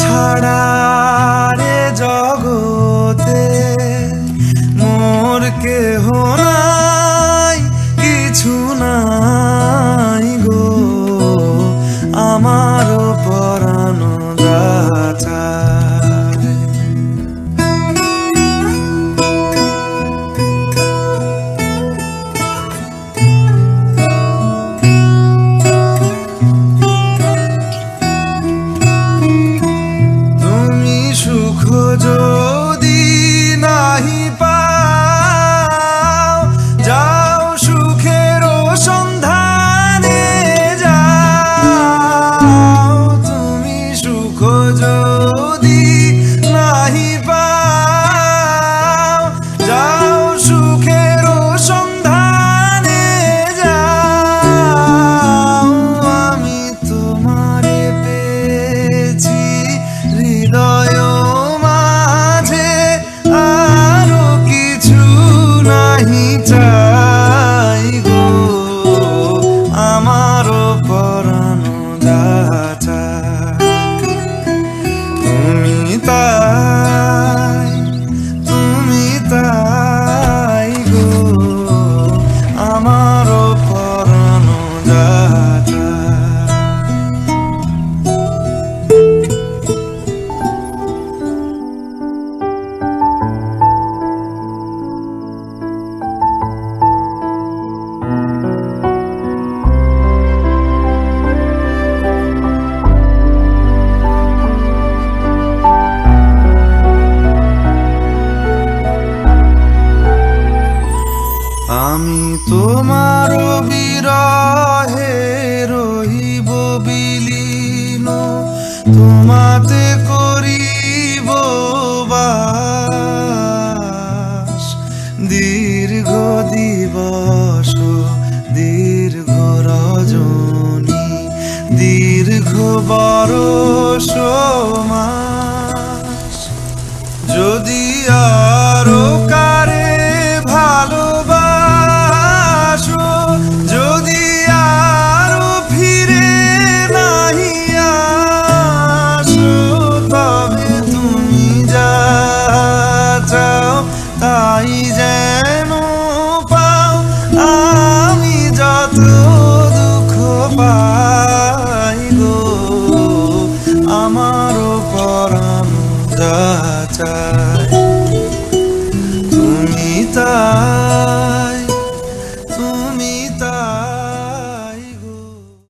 ছাড়া রে জগতে মোর কেহ নাই, কিছু নাই গো আমার পরাণ যাচা। সুখ যদি নাহি পাও, যাও সুখের সন্ধানে যাও। তুমি সুখ যদি নাহি পাও, যাও সুখের সন্ধানে যাও। আমি তোমারে পেয়েছি হৃদয় চাই গো আমার পরাণ যাচা। তুমি তাই গো আমার পরাণ যাচা। আমি তোমার বিরহে রহিব বিলীন, তোমাতে করিব বাস। দীর্ঘ দিবস দীর্ঘ রজনী, দীর্ঘ বরষ মাস। যদি আরো কারে ভালোবাসো, যদি আরো ফিরে নাহি আসো, তবে তুমি যা চাও তাই যেন পাও। আমি যত দুঃখ পাই গো আমার পরাণ যাচা। তুমি তাই